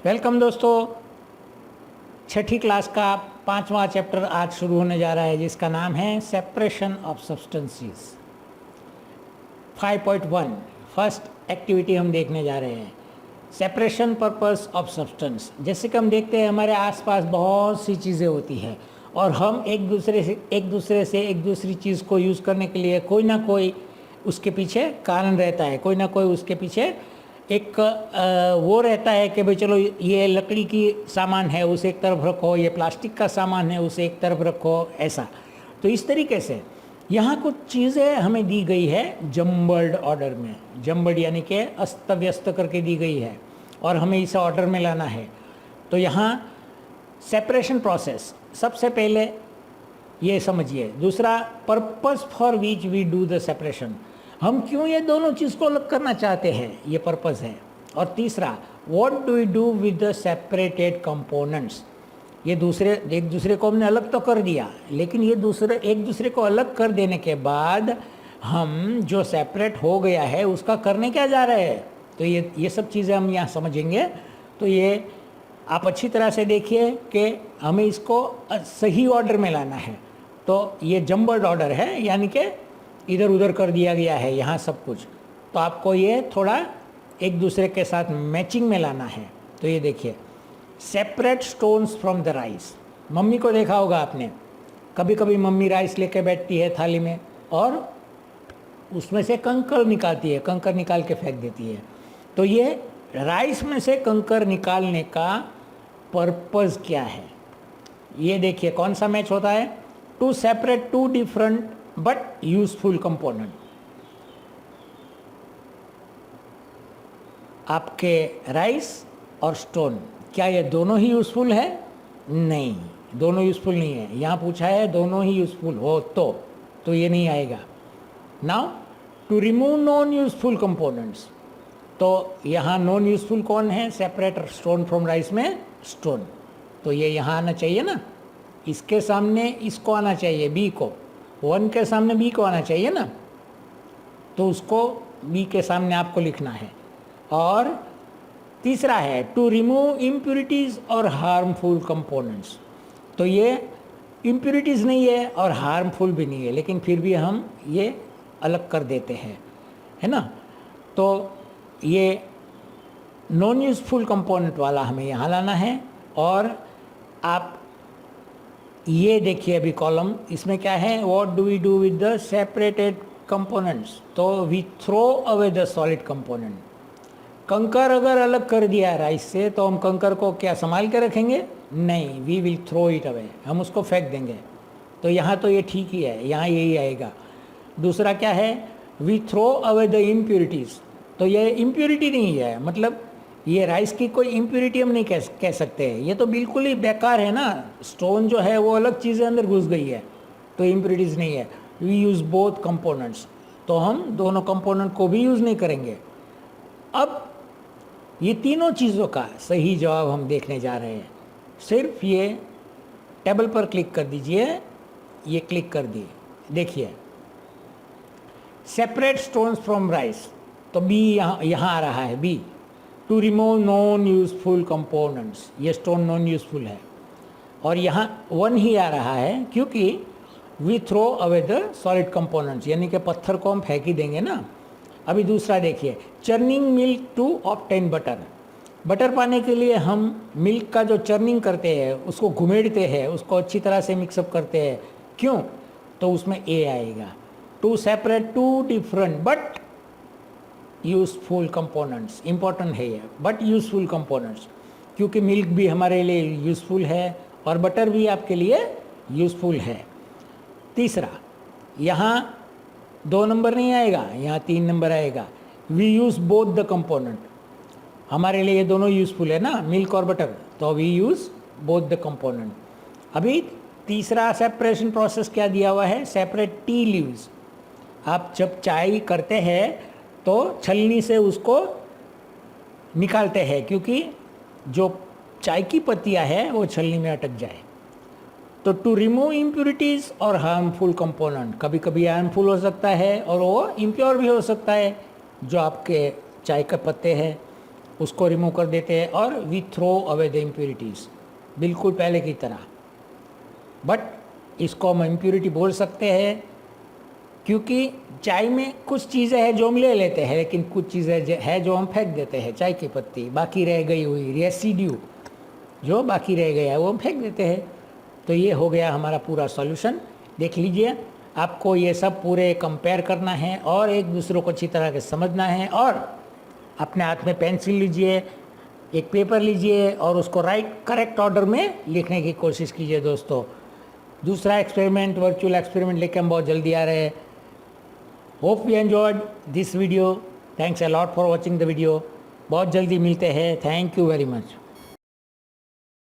Welcome दोस्तों। छठी class का 5वां चैप्टर आज शुरू होने जा रहा है, जिसका नाम है separation of substances. 5.1 first activity हम देखने जा रहे हैं, सेपरेशन पर्पस ऑफ सब्सटेंस। जैसे कि हम देखते हैं हमारे आसपास बहुत सी चीज़ें होती हैं और हम एक दूसरे से एक दूसरी चीज़ को यूज़ करने के लिए कोई ना कोई उसके पीछे कारण रहता है, कोई ना कोई उसके पीछे एक वो रहता है कि भाई चलो ये लकड़ी की सामान है उसे एक तरफ रखो, ये प्लास्टिक का सामान है उसे एक तरफ रखो, ऐसा। तो इस तरीके से यहाँ कुछ चीज़ें हमें दी गई है जम्बल्ड ऑर्डर में। जम्बल्ड यानी कि अस्त व्यस्त करके दी गई है और हमें इसे ऑर्डर में लाना है। तो यहाँ सेपरेशन प्रोसेस सबसे पहले ये समझिए। दूसरा, purpose for which we do the separation, हम क्यों ये दोनों चीज़ को अलग करना चाहते हैं, ये पर्पस है। और तीसरा, what do we do with the separated components, ये एक दूसरे को हमने अलग तो कर दिया, लेकिन ये एक दूसरे को अलग कर देने के बाद हम जो सेपरेट हो गया है उसका करने क्या जा रहे हैं। तो ये सब चीज़ें हम यहाँ समझेंगे। तो ये आप अच्छी तरह से देखिए कि हमें इसको सही ऑर्डर में लाना है। तो ये जम्बल्ड ऑर्डर है, यानी कि इधर उधर कर दिया गया है यहाँ सब कुछ। तो आपको ये थोड़ा एक दूसरे के साथ मैचिंग में लाना है। तो ये देखिए, separate stones from the rice. Mummy को देखा होगा आपने, कभी कभी मम्मी राइस लेके बैठती है थाली में और उसमें से कंकर निकालती है, कंकर निकाल के फेंक देती है। तो ये राइस में से कंकर निकालने का पर्पज़ क्या है, ये देखिए कौन सा मैच होता है। To separate two different but useful component. आपके राइस और स्टोन, क्या ये दोनों ही यूजफुल है? नहीं, दोनों यूजफुल नहीं है। यहाँ पूछा है दोनों ही यूजफुल हो तो ये नहीं आएगा। Now to remove non useful components, तो यहाँ नॉन यूजफुल कौन है? सेपरेट स्टोन फ्रॉम राइस में स्टोन। तो ये यहाँ आना चाहिए ना, इसके सामने इसको आना चाहिए, बी को। 1 के सामने बी को आना चाहिए ना, तो उसको बी के सामने आपको लिखना है। और तीसरा है टू रिमूव इम्प्यूरिटीज़ और हार्मफुल कंपोनेंट्स। तो ये इम्प्यूरिटीज़ नहीं है और हार्मफुल भी नहीं है, लेकिन फिर भी हम ये अलग कर देते हैं, है ना। तो ये नॉन यूजफुल कंपोनेंट वाला हमें यहाँ लाना है। और आप ये देखिए अभी कॉलम, इसमें क्या है? What do we do with the separated components, तो we throw away the solid component. कंकर अगर अलग कर दिया राइस से तो हम कंकर को क्या संभाल के रखेंगे? नहीं, we will throw it away, हम उसको फेंक देंगे। तो यहाँ तो ये ठीक ही है, यहाँ यही आएगा। दूसरा क्या है? We throw away the impurities. तो ये इम्प्यूरिटी नहीं है, मतलब ये राइस की कोई इम्प्यूरिटी हम नहीं कह सकते हैं, ये तो बिल्कुल ही बेकार है ना। स्टोन जो है वो अलग चीज़ें अंदर घुस गई है, तो इम्प्यूरिटीज़ नहीं है। वी यूज़ बोथ कंपोनेंट्स, तो हम दोनों कंपोनेंट को भी यूज़ नहीं करेंगे। अब ये तीनों चीज़ों का सही जवाब हम देखने जा रहे हैं। सिर्फ ये टेबल पर क्लिक कर दीजिए, ये क्लिक कर दिए, देखिए सेपरेट स्टोन्स फ्रॉम राइस, तो बी यहाँ आ रहा है, B. To remove non useful components, ये स्टोन नॉन यूजफुल है। और यहाँ 1 ही आ रहा है क्योंकि we throw away the solid components, यानी कि पत्थर को हम फेंक ही देंगे ना। अभी दूसरा देखिए, churning milk to obtain butter. Butter पाने के लिए हम मिल्क का जो चर्निंग करते हैं उसको घुमेड़ते हैं, उसको अच्छी तरह से मिक्सअप करते हैं। क्यों? तो उसमें ए आएगा। To separate two different but useful components, important है ये, बट यूज़फुल कंपोनेंट्स, क्योंकि मिल्क भी हमारे लिए यूज़फुल है और बटर भी आपके लिए यूज़फुल है। तीसरा, यहाँ 2 नंबर नहीं आएगा, यहाँ 3 नंबर आएगा। We use both the component, हमारे लिए ये दोनों यूज़फुल है ना, मिल्क और बटर, तो we use both the component. अभी तीसरा सेपरेशन प्रोसेस क्या दिया हुआ है? Separate tea leaves. आप जब चाय करते हैं तो छलनी से उसको निकालते हैं, क्योंकि जो चाय की पत्तियां है वो छलनी में अटक जाए। तो टू रिमूव इम्प्यूरिटीज़ और हार्मफुल कंपोनेंट, कभी कभी हार्मफुल हो सकता है और वो इम्प्योर भी हो सकता है जो आपके चाय के पत्ते हैं। उसको रिमूव कर देते हैं और we throw away the impurities, बिल्कुल पहले की तरह। बट इसको हम इम्प्योरिटी बोल सकते हैं क्योंकि चाय में कुछ चीज़ें हैं जो हम ले लेते हैं, लेकिन कुछ चीज़ें है जो हम फेंक देते हैं। चाय की पत्ती बाकी रह गई हुई रेसिड्यू जो बाकी रह गया है वो हम फेंक देते हैं। तो ये हो गया हमारा पूरा सॉल्यूशन। देख लीजिए, आपको ये सब पूरे कंपेयर करना है और एक दूसरे को अच्छी तरह से समझना है। और अपने हाथ में पेंसिल लीजिए, एक पेपर लीजिए और उसको करेक्ट ऑर्डर में लिखने की कोशिश कीजिए दोस्तों। दूसरा एक्सपेरिमेंट, वर्चुअल एक्सपेरिमेंट लेके हम बहुत जल्दी आ रहे हैं। Hope you enjoyed this video. Thanks a lot for watching the video. बहुत जल्दी मिलते हैं। Thank you very much.